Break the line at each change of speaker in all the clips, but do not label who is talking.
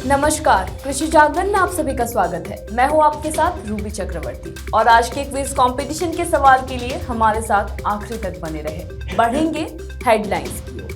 नमस्कार, कृषि जागरण में आप सभी का स्वागत है। मैं हूं आपके साथ रूबी चक्रवर्ती और आज के क्विज कंपटीशन के सवाल के लिए हमारे साथ आखिरी तक बने रहे। बढ़ेंगे हेडलाइंस की ओर।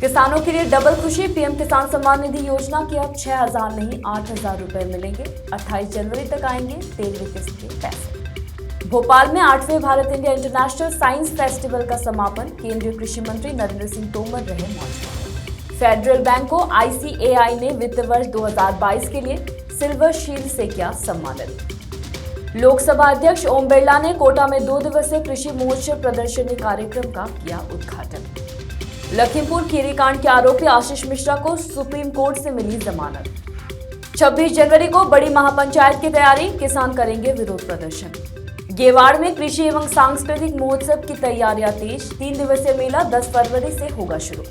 किसानों के लिए डबल खुशी, पीएम किसान सम्मान निधि योजना के अब 6,000 नहीं 8,000 रुपए मिलेंगे। 28 जनवरी तक आएंगे 13वीं किस्त के पैसे। भोपाल में 8वें Bharat India international science festival का समापन, केंद्रीय कृषि मंत्री नरेंद्र सिंह तोमर रहे मौजूद। फेडरल बैंक को आईसीएआई ने वित्त वर्ष 2022 के लिए सिल्वर शील्ड से किया सम्मानित। लोकसभा अध्यक्ष ओम बिरला ने कोटा में 2 दिवसीय कृषि मोर्चा प्रदर्शनी कार्यक्रम का किया उद्घाटन। लखीमपुर खीरी कांड के आरोपी आशीष मिश्रा को सुप्रीम कोर्ट से मिली जमानत। 26 जनवरी को बड़ी महापंचायत की तैयारी, किसान करेंगे विरोध प्रदर्शन। गेवाड़ में कृषि एवं सांस्कृतिक महोत्सव की तैयारियां तेज, 3 दिवसीय मेला 10 फरवरी से होगा शुरू।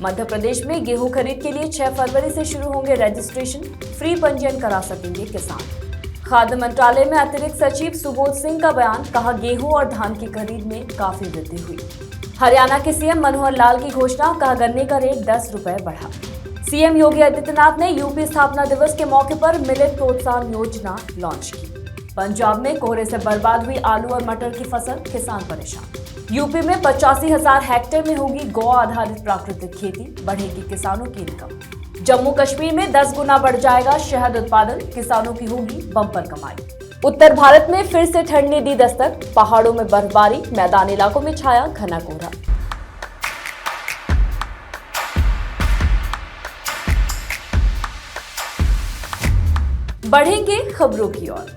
मध्य प्रदेश में गेहूं खरीद के लिए 6 फरवरी से शुरू होंगे रजिस्ट्रेशन, फ्री पंजीयन करा सकेंगे किसान। खाद्य मंत्रालय में अतिरिक्त सचिव सुबोध सिंह का बयान, कहा गेहूं और धान की खरीद में काफी वृद्धि हुई। हरियाणा के सीएम मनोहर लाल की घोषणा, कहा गन्ने का रेट 10 रुपए बढ़ा। सीएम योगी आदित्यनाथ ने यूपी स्थापना दिवस के मौके पर मिलेट प्रोत्साहन योजना लॉन्च की। पंजाब में कोहरे से बर्बाद हुई आलू और मटर की फसल, किसान परेशान। यूपी में 85,000 हेक्टेयर में होगी गौ आधारित प्राकृतिक खेती, बढ़ेगी किसानों की इनकम। जम्मू कश्मीर में 10 गुना बढ़ जाएगा शहद उत्पादन, किसानों की होगी बम्पर कमाई। उत्तर भारत में फिर से ठंड ने दी दस्तक, पहाड़ों में बर्फबारी, मैदानी इलाकों में छाया घना कोहरा। बढ़ेंगे खबरों की ओर।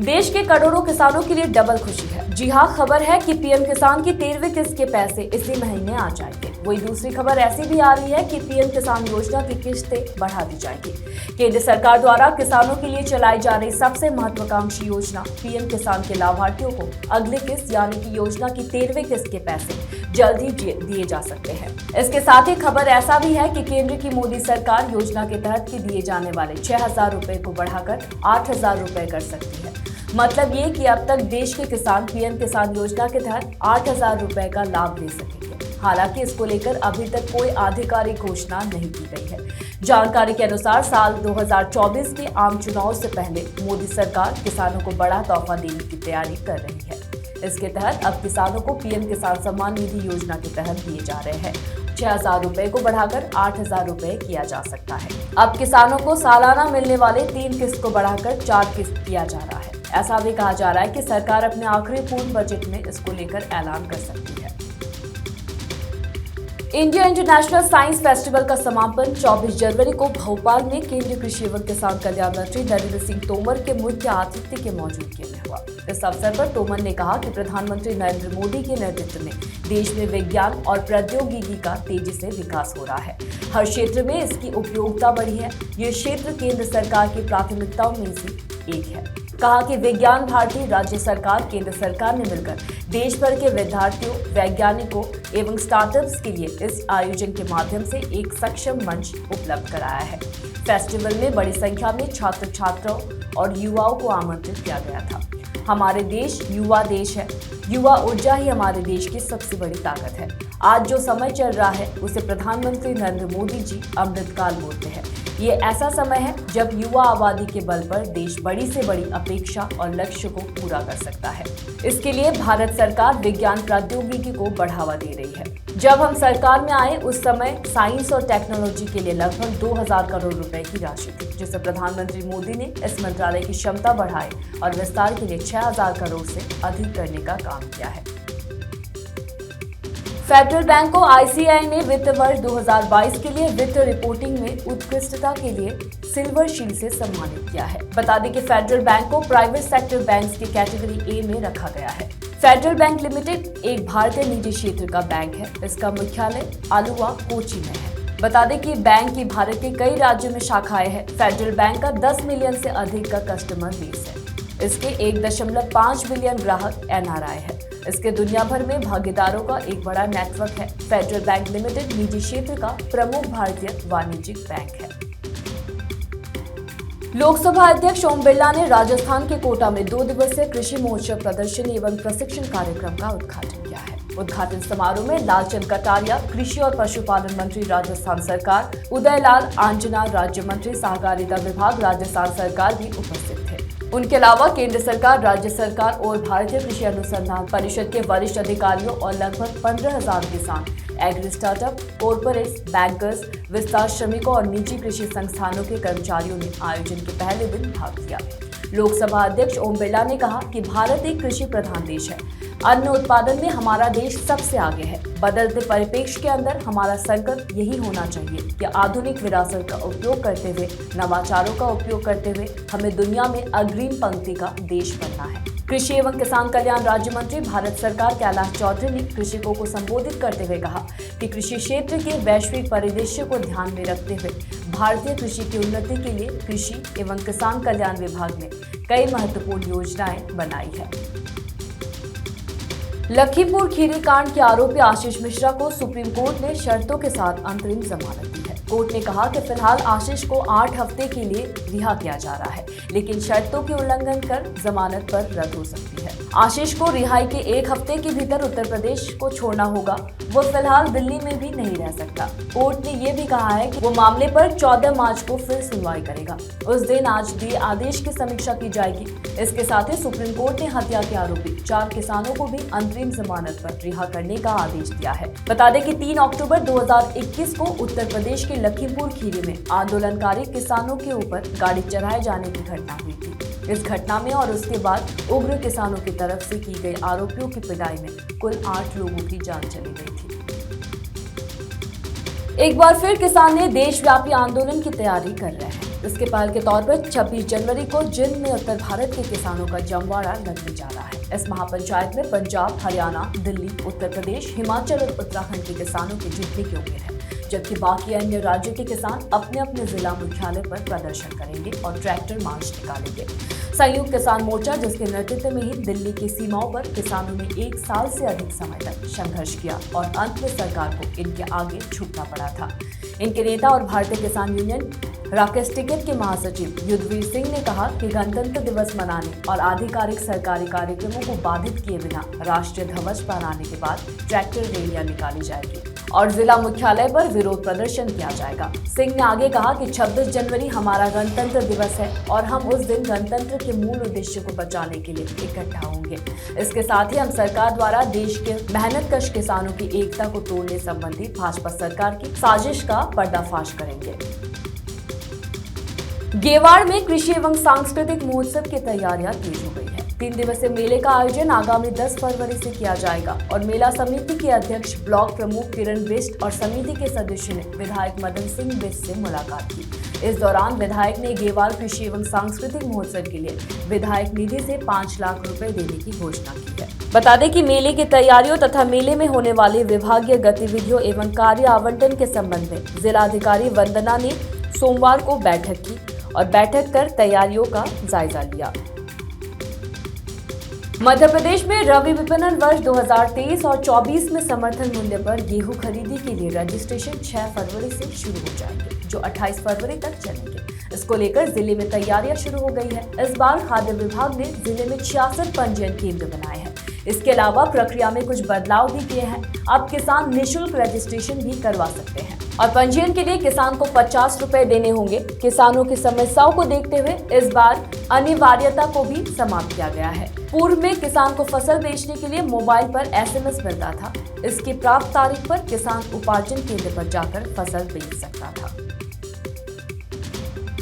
देश के करोड़ों किसानों के लिए डबल खुशी है। जी हां, खबर है कि पीएम किसान की 13वीं किस्त के पैसे इसी महीने आ जाएंगे। वही दूसरी खबर ऐसी भी आ रही है कि पीएम किसान योजना की किस्तें बढ़ा दी जाएगी। केंद्र सरकार द्वारा किसानों के लिए चलाई जा रही सबसे महत्वाकांक्षी योजना पीएम किसान के लाभार्थियों को अगली किस्त यानी कि योजना की 13वीं किस्त के पैसे जल्द ही दिए जा सकते हैं। इसके साथ ही खबर ऐसा भी है कि केंद्र की मोदी सरकार योजना के तहत दिए जाने वाले 6,000 रुपए को बढ़ाकर 8,000 रुपए कर सकती है। मतलब ये कि अब तक देश के किसान पीएम किसान योजना के तहत 8,000 रुपए का लाभ ले सकेंगे। हालांकि इसको लेकर अभी तक कोई आधिकारिक घोषणा नहीं की गई है। जानकारी के अनुसार साल 2024 के आम चुनाव से पहले मोदी सरकार किसानों को बड़ा तोहफा देने की तैयारी कर रही है। इसके तहत अब किसानों को पीएम किसान सम्मान निधि योजना के तहत दिए जा रहे हैं 6,000 रुपए को बढ़ाकर 8,000 रुपए किया जा सकता है। अब किसानों को सालाना मिलने वाले 3 किस्त को बढ़ाकर 4 किस्त किया जा रहा है। ऐसा भी कहा जा रहा है कि सरकार अपने आखिरी पूर्ण बजट में इसको लेकर ऐलान कर सकती है। इंडिया इंटरनेशनल साइंस फेस्टिवल का समापन 24 जनवरी को भोपाल में केंद्रीय कृषि एवं किसान कल्याण मंत्री नरेंद्र सिंह तोमर के मुख्य आतिथ्य के मौजूदगी में हुआ। इस अवसर पर तोमर ने कहा कि प्रधानमंत्री नरेंद्र मोदी के नेतृत्व में देश में विज्ञान और प्रौद्योगिकी का तेजी से विकास हो रहा है। हर क्षेत्र में इसकी उपयोगिता बढ़ी है। ये क्षेत्र केंद्र सरकार की प्राथमिकताओं में से एक है। कहा कि विज्ञान भारती, राज्य सरकार, केंद्र सरकार ने मिलकर देश भर के विद्यार्थियों, वैज्ञानिकों एवं स्टार्टअप्स के लिए इस आयोजन के माध्यम से एक सक्षम मंच उपलब्ध कराया है। फेस्टिवल में बड़ी संख्या में छात्र छात्राओं और युवाओं को आमंत्रित किया गया था। हमारे देश युवा देश है। युवा ऊर्जा ही हमारे देश की सबसे बड़ी ताकत है। आज जो समय चल रहा है उसे प्रधानमंत्री नरेंद्र मोदी जी अमृतकाल बोलते हैं। ये ऐसा समय है जब युवा आबादी के बल पर देश बड़ी से बड़ी अपेक्षा और लक्ष्य को पूरा कर सकता है। इसके लिए भारत सरकार विज्ञान प्रौद्योगिकी को बढ़ावा दे रही है। जब हम सरकार में आए उस समय साइंस और टेक्नोलॉजी के लिए लगभग 2,000 करोड़ रुपए की राशि थी, जिसे प्रधानमंत्री मोदी ने इस मंत्रालय की क्षमता बढ़ाए और विस्तार के लिए 6,000 करोड़ से अधिक करने का काम किया है। फेडरल बैंक को आईसीएआई ने वित्त वर्ष 2022 के लिए वित्त रिपोर्टिंग में उत्कृष्टता के लिए सिल्वर शील्ड से सम्मानित किया है। बता दें कि फेडरल बैंक को प्राइवेट सेक्टर बैंक्स की कैटेगरी ए में रखा गया है। फेडरल बैंक लिमिटेड एक भारतीय निजी क्षेत्र का बैंक है। इसका मुख्यालय आलुवा, कोची में है। बता दें कि बैंक की भारत के कई राज्यों में शाखाएं हैं। फेडरल बैंक का 10 मिलियन से अधिक का कस्टमर बेस है। इसके 1.5 बिलियन ग्राहक एनआरआई है। इसके दुनिया भर में भागीदारों का एक बड़ा नेटवर्क है। फेडरल बैंक लिमिटेड निजी क्षेत्र का प्रमुख भारतीय वाणिज्यिक बैंक है। लोकसभा अध्यक्ष ओम बिरला ने राजस्थान के कोटा में 2 दिवसीय कृषि मोर्चा प्रदर्शनी एवं प्रशिक्षण कार्यक्रम का उद्घाटन किया है। उद्घाटन समारोह में लालचंद कटारिया, कृषि और पशुपालन मंत्री राजस्थान सरकार, उदयलाल आंजना, राज्य मंत्री सहकारिता विभाग राजस्थान सरकार भी उपस्थित थे। उनके अलावा केंद्र सरकार, राज्य सरकार और भारतीय कृषि अनुसंधान परिषद के वरिष्ठ अधिकारियों और लगभग 15,000 किसान, एग्री स्टार्टअप, कॉर्पोरेट्स, बैंकर्स, विस्तार श्रमिकों और निजी कृषि संस्थानों के कर्मचारियों ने आयोजन के पहले दिन भाग लिया। लोकसभा अध्यक्ष ओम बिरला ने कहा कि भारत एक कृषि प्रधान देश है। अन्न उत्पादन में हमारा देश सबसे आगे है। बदलते परिप्रेक्ष्य के अंदर हमारा संकल्प यही होना चाहिए कि आधुनिक विरासत का उपयोग करते हुए, नवाचारों का उपयोग करते हुए हमें दुनिया में अग्रिम पंक्ति का देश बनना है। कृषि एवं किसान कल्याण राज्य मंत्री भारत सरकार कैलाश चौधरी ने कृषकों को संबोधित करते हुए कहा कि कृषि क्षेत्र के वैश्विक परिदृश्य को ध्यान में रखते हुए भारतीय कृषि की उन्नति के लिए कृषि एवं किसान कल्याण विभाग ने कई महत्वपूर्ण योजनाएं बनाई है। लखीमपुर खीरी कांड के आरोपी आशीष मिश्रा को सुप्रीम कोर्ट ने शर्तों के साथ अंतरिम जमानत दी है। कोर्ट ने कहा कि फिलहाल आशीष को 8 हफ्ते के लिए रिहा किया जा रहा है, लेकिन शर्तों के उल्लंघन कर जमानत पर रद्द हो सकती है। आशीष को रिहाई के 1 हफ्ते के भीतर उत्तर प्रदेश को छोड़ना होगा। वो फिलहाल दिल्ली में भी नहीं रह सकता। कोर्ट ने ये भी कहा है कि वो मामले पर 14 मार्च को फिर सुनवाई करेगा। उस दिन आज दिए आदेश की समीक्षा की जाएगी। इसके साथ ही सुप्रीम कोर्ट ने हत्या के आरोपी 4 किसानों को भी अंतरिम जमानत पर रिहा करने का आदेश दिया है। बता दें कि 3 अक्टूबर 2021 को उत्तर प्रदेश के लखीमपुर खीरी में आंदोलनकारी किसानों के ऊपर गाड़ी चढ़ाए जाने की घटना हुई थी। इस घटना में और उसके बाद उग्र किसानों की तरफ से की गई आरोपियों की पिटाई में कुल 8 लोगों की जान चली गई थी। एक बार फिर किसान ने देशव्यापी आंदोलन की तैयारी कर रहे हैं। इसके पहल के तौर पर 26 जनवरी को जिंद में उत्तर भारत के किसानों का जमवाड़ा लगने जा रहा है। इस महापंचायत में पंजाब, हरियाणा, दिल्ली, उत्तर प्रदेश, हिमाचल और उत्तराखंड के किसानों की जीतने की उम्मीद है, जबकि बाकी अन्य राज्यों के किसान अपने अपने जिला मुख्यालय पर प्रदर्शन करेंगे और ट्रैक्टर मार्च निकालेंगे। संयुक्त किसान मोर्चा, जिसके नेतृत्व में ही दिल्ली की सीमाओं पर किसानों ने 1 साल से अधिक समय तक संघर्ष किया और अंत में सरकार को इनके आगे झुकना पड़ा था। इनके नेता और भारतीय किसान यूनियन राकेश टिकैत के महासचिव युद्धवीर सिंह ने कहा कि गणतंत्र दिवस मनाने और आधिकारिक सरकारी कार्यक्रमों को बाधित किए बिना राष्ट्रीय ध्वज फहराने के बाद ट्रैक्टर रैलियां निकाली जाएगी और जिला मुख्यालय पर विरोध प्रदर्शन किया जाएगा। सिंह ने आगे कहा कि 26 जनवरी हमारा गणतंत्र दिवस है और हम उस दिन गणतंत्र के मूल उद्देश्य को बचाने के लिए इकट्ठा होंगे। इसके साथ ही हम सरकार द्वारा देश के मेहनतकश किसानों की एकता को तोड़ने संबंधी भाजपा सरकार की साजिश का पर्दाफाश करेंगे। गेवाड़ में कृषि एवं सांस्कृतिक महोत्सव की तैयारियां तेज हो गई है। 3 दिवसीय मेले का आयोजन आगामी 10 फरवरी से किया जाएगा और मेला समिति के अध्यक्ष ब्लॉक प्रमुख किरण बिष्ट और समिति के सदस्य ने विधायक मदन सिंह बिष्ट से मुलाकात की। इस दौरान विधायक ने गेवाड़ कृषि एवं सांस्कृतिक महोत्सव के लिए विधायक निधि से 5 लाख रुपए देने की घोषणा की है। बता दें कि मेले की तैयारियों तथा मेले में होने वाली विभागीय गतिविधियों एवं कार्य आवंटन के संबंध में जिलाधिकारी वंदना ने सोमवार को बैठक की और बैठक कर तैयारियों का जायजा लिया। मध्य प्रदेश में रबी विपणन वर्ष 2023 और 24 में समर्थन मूल्य पर गेहूं खरीदी के लिए रजिस्ट्रेशन 6 फरवरी से शुरू हो जाएंगे, जो 28 फरवरी तक चलेंगे। इसको लेकर जिले में तैयारियां शुरू हो गई है। इस बार खाद्य विभाग ने जिले में 66 पंजीयन केंद्र बनाए हैं। इसके अलावा प्रक्रिया में कुछ बदलाव भी किए हैं। अब किसान निःशुल्क रजिस्ट्रेशन भी करवा सकते हैं और पंजीयन के लिए किसान को 50 रुपए देने होंगे। किसानों की समस्याओं को देखते हुए इस बार अनिवार्यता को भी समाप्त किया गया है। पूर्व में किसान को फसल बेचने के लिए मोबाइल पर SMS मिलता था। इसकी प्राप्त तारीख पर किसान उपार्जन केंद्र पर जाकर फसल बेच सकता था।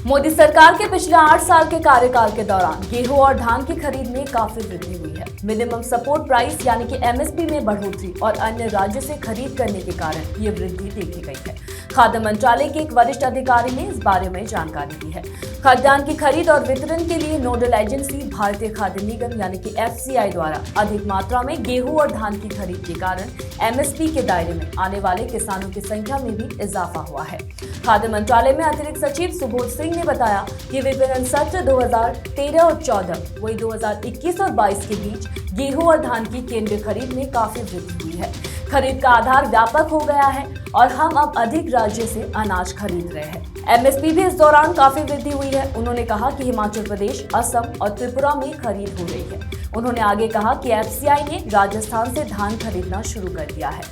मोदी सरकार के पिछले 8 साल के कार्यकाल के दौरान गेहूं और धान की खरीद में काफी वृद्धि हुई है। मिनिमम सपोर्ट प्राइस यानी कि MSP में बढ़ोतरी और अन्य राज्यों से खरीद करने के कारण ये वृद्धि देखी गई है। खाद्य मंत्रालय के एक वरिष्ठ अधिकारी ने इस बारे में जानकारी दी है। खाद्यान्न की खरीद और वितरण के लिए नोडल एजेंसी भारतीय खाद्य निगम यानी कि FCI द्वारा अधिक मात्रा में गेहूं और धान की खरीद के कारण MSP के दायरे में आने वाले किसानों की संख्या में भी इजाफा हुआ है। खाद्य मंत्रालय में अतिरिक्त सचिव सुबोध सिंह ने बताया कि विपणन सत्र 2013 और 14 वही 2021 और 22 के बीच गेहूं और धान की केंद्रीय खरीद में काफी वृद्धि हुई है। खरीद का आधार व्यापक हो गया है और हम अब अधिक राज्यों से अनाज खरीद रहे हैं। MSP भी इस दौरान काफी वृद्धि हुई है। उन्होंने कहा कि हिमाचल प्रदेश, असम और त्रिपुरा में खरीद हो रही है। उन्होंने आगे कहा कि एफसीआई ने राजस्थान से धान खरीदना शुरू कर दिया है।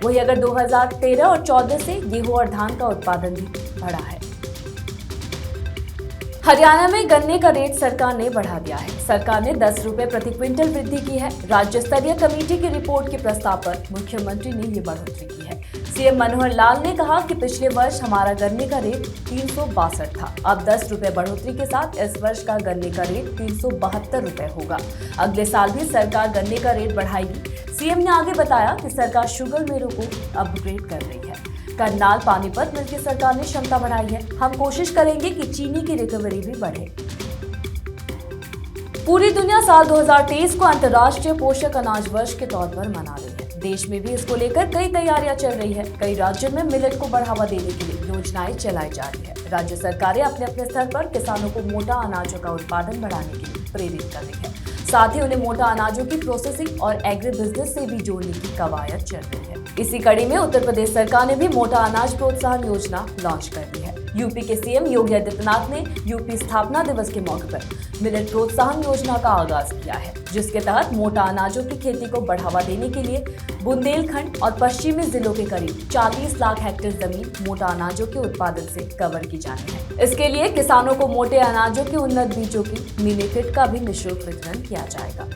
वही अगर 2013 और 14 से गेहूं और धान का उत्पादन भी बढ़ा है। हरियाणा में गन्ने का रेट सरकार ने बढ़ा दिया है। सरकार ने 10 रुपए प्रति क्विंटल वृद्धि की है। राज्य स्तरीय कमेटी की रिपोर्ट के प्रस्ताव पर मुख्यमंत्री ने ये बढ़ोतरी की है। सीएम मनोहर लाल ने कहा कि पिछले वर्ष हमारा गन्ने का रेट 362 था। अब 10 रुपए बढ़ोतरी के साथ इस वर्ष का गन्ने का रेट 372 रुपए होगा। अगले साल भी सरकार गन्ने का रेट बढ़ाएगी। सीएम ने आगे बताया कि सरकार शुगर मिलों को अपग्रेड कर रही है। करनाल पानीपत मिल की सरकार ने क्षमता बढ़ाई है। हम कोशिश करेंगे कि चीनी की रिकवरी भी बढ़े। पूरी दुनिया साल 2023 को अंतर्राष्ट्रीय पोषक अनाज वर्ष के तौर पर मना रही है। देश में भी इसको लेकर कई तैयारियां चल रही है। कई राज्यों में मिलेट को बढ़ावा देने के लिए योजनाएं चलाई जा रही है। राज्य सरकारें अपने अपने स्तर पर किसानों को मोटा अनाजों का उत्पादन बढ़ाने के लिए प्रेरित कर रही है। साथ ही उन्हें मोटा अनाजों की प्रोसेसिंग और एग्री बिजनेस से भी जोड़ने की कवायद चल रही है। इसी कड़ी में उत्तर प्रदेश सरकार ने भी मोटा अनाज प्रोत्साहन योजना लॉन्च कर दी है। यूपी के सीएम योगी आदित्यनाथ ने यूपी स्थापना दिवस के मौके पर मिलेट प्रोत्साहन योजना का आगाज किया है, जिसके तहत मोटा अनाजों की खेती को बढ़ावा देने के लिए बुंदेलखंड और पश्चिमी जिलों के करीब 40 लाख हेक्टेयर जमीन मोटा अनाजों के उत्पादन से कवर की जानी है। इसके लिए किसानों को मोटे अनाजों के उन्नत बीजों की मिनी किट का भी निःशुल्क वितरण किया जाएगा।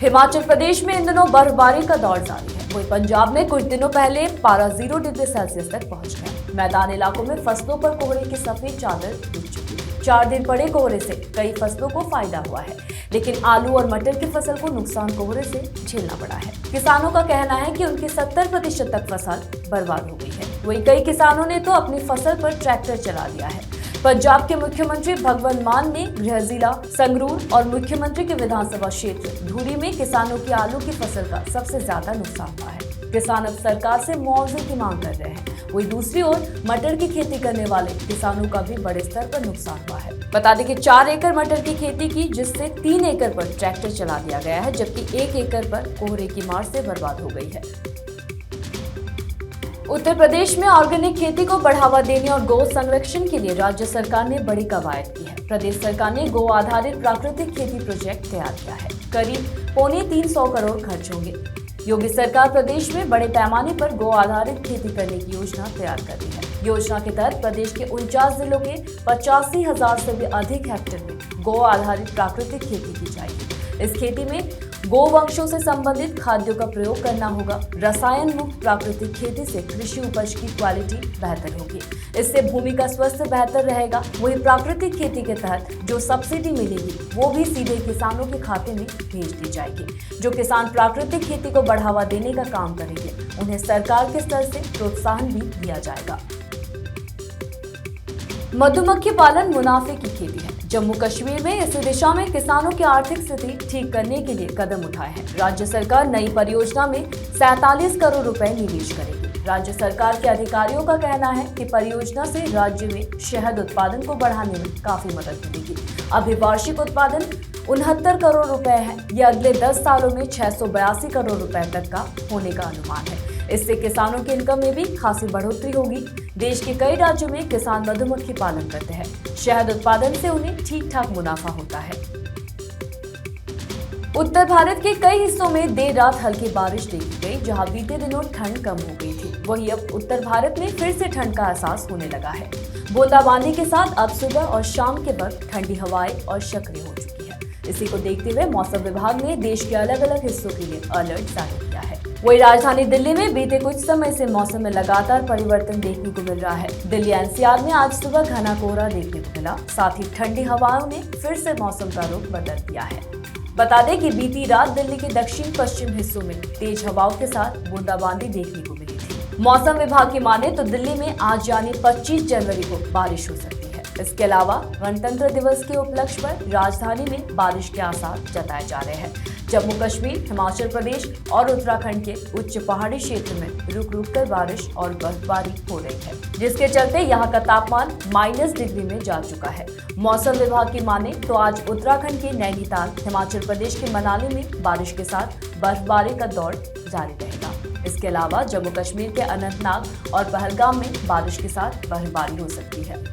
हिमाचल प्रदेश में इन दिनों बर्फबारी का दौर जारी है। वहीं पंजाब में कुछ दिनों पहले पारा 0 डिग्री सेल्सियस तक पहुंच गया। मैदान इलाकों में फसलों पर कोहरे की सफेद चादर बिछ चुकी है। 4 दिन पड़े कोहरे से कई फसलों को फायदा हुआ है, लेकिन आलू और मटर की फसल को नुकसान कोहरे से झेलना पड़ा है। किसानों का कहना है कि उनकी 70% तक फसल बर्बाद हो गई है। वहीं कई किसानों ने तो अपनी फसल पर ट्रैक्टर चला दिया है। पंजाब के मुख्यमंत्री भगवंत मान ने गृह जिला संगरूर और मुख्यमंत्री के विधानसभा क्षेत्र धूरी में किसानों की आलू की फसल का सबसे ज्यादा नुकसान हुआ है। किसान अब सरकार से मुआवजे की मांग कर रहे हैं। वहीं दूसरी ओर मटर की खेती करने वाले किसानों का भी बड़े स्तर पर नुकसान हुआ है। बता दें कि 4 एकड़ मटर की खेती की, जिससे 3 एकड़ पर ट्रैक्टर चला दिया गया है, जबकि 1 एकड़ पर कोहरे की मार से बर्बाद हो गई है। उत्तर प्रदेश में ऑर्गेनिक खेती को बढ़ावा देने और गौ संरक्षण के लिए राज्य सरकार ने बड़ी कवायद की है। प्रदेश सरकार ने गौ आधारित प्राकृतिक खेती प्रोजेक्ट तैयार किया है। करीब 325 करोड़ खर्च होंगे। योगी सरकार प्रदेश में बड़े पैमाने पर गौ आधारित खेती करने की योजना तैयार कर रही है। योजना के तहत प्रदेश के 49 जिलों के 85,000 से भी अधिक हेक्टेयर में गौ आधारित प्राकृतिक खेती की जाएगी। इस खेती में गोवंशों से संबंधित खाद्यों का प्रयोग करना होगा। रसायन मुक्त प्राकृतिक खेती से कृषि उपज की क्वालिटी बेहतर होगी। इससे भूमि का स्वास्थ्य बेहतर रहेगा। वही प्राकृतिक खेती के तहत जो सब्सिडी मिलेगी वो भी सीधे किसानों के खाते में भेज दी जाएगी। जो किसान प्राकृतिक खेती को बढ़ावा देने का काम करेंगे उन्हें सरकार के स्तर से प्रोत्साहन भी दिया जाएगा। मधुमक्खी पालन मुनाफे की खेती है। जम्मू कश्मीर में इस दिशा में किसानों की आर्थिक स्थिति ठीक करने के लिए कदम उठाए हैं। राज्य सरकार नई परियोजना में 47 करोड़ रुपए निवेश करेगी। राज्य सरकार के अधिकारियों का कहना है कि परियोजना से राज्य में शहद उत्पादन को बढ़ाने में काफी मदद मिलेगी। अभी वार्षिक उत्पादन 69 करोड़ रुपए है। यह अगले 10 सालों में 682 करोड़ रुपए तक का होने का अनुमान है। इससे किसानों की इनकम में भी खासी बढ़ोतरी होगी। देश के कई राज्यों में किसान मधुमक्खी पालन करते हैं। शहद उत्पादन से उन्हें ठीक ठाक मुनाफा होता है। उत्तर भारत के कई हिस्सों में देर रात हल्की बारिश देखी गई, जहां बीते दिनों ठंड कम हो गई थी। वहीं अब उत्तर भारत में फिर से ठंड का एहसास होने लगा है। बूंदाबांदी के साथ अब सुबह और शाम के वक्त ठंडी हवाएं और सक्रिय हो चुकी है। इसी को देखते हुए मौसम विभाग ने देश के अलग अलग हिस्सों के लिए अलर्ट जारी किया है। वही राजधानी दिल्ली में बीते कुछ समय से मौसम में लगातार परिवर्तन देखने को मिल रहा है। दिल्ली एनसीआर में आज सुबह घना कोहरा देखने को मिला। साथ ही ठंडी हवाओं ने फिर से मौसम का रुख बदल दिया है। बता दें कि बीती रात दिल्ली के दक्षिण पश्चिम हिस्सों में तेज हवाओं के साथ बूंदाबांदी देखने को मिली थी। मौसम विभाग की माने तो दिल्ली में आज यानी 25 जनवरी को बारिश हो सकती है। इसके अलावा गणतंत्र दिवस के उपलक्ष्य पर राजधानी में बारिश के आसार जताए जा रहे हैं। जम्मू कश्मीर, हिमाचल प्रदेश और उत्तराखंड के उच्च पहाड़ी क्षेत्र में रुक रुक कर बारिश और बर्फबारी हो रही है, जिसके चलते यहाँ का तापमान -डिग्री में जा चुका है। मौसम विभाग की माने तो आज उत्तराखंड के नैनीताल, हिमाचल प्रदेश के मनाली में बारिश के साथ बर्फबारी का दौर जारी रहेगा। इसके अलावा जम्मू कश्मीर के अनंतनाग और पहलगाम में बारिश के साथ बर्फबारी हो सकती है।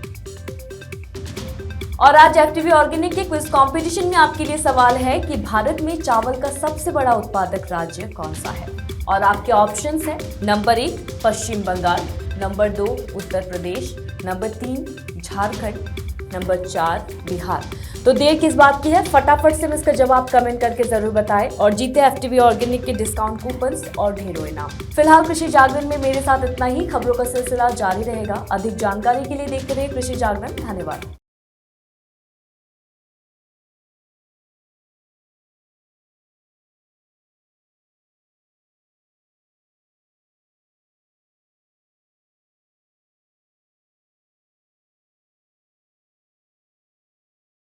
और आज एफटीवी ऑर्गेनिक के क्विज कंपटीशन में आपके लिए सवाल है कि भारत में चावल का सबसे बड़ा उत्पादक राज्य कौन सा है। और आपके ऑप्शंस हैं नंबर 1 पश्चिम Bengal, number 2 Uttar Pradesh, number 3 Jharkhand, number 4 Bihar. तो देर किस बात की है, फटाफट से इसका जवाब कमेंट करके जरूर बताएं और जीते एफटीवी ऑर्गेनिक के डिस्काउंट कूपन्स और ढेरों इनाम। फिलहाल कृषि जागरण में मेरे साथ इतना ही। खबरों का सिलसिला जारी रहेगा। अधिक जानकारी के लिए देखते रहिए कृषि जागरण। धन्यवाद।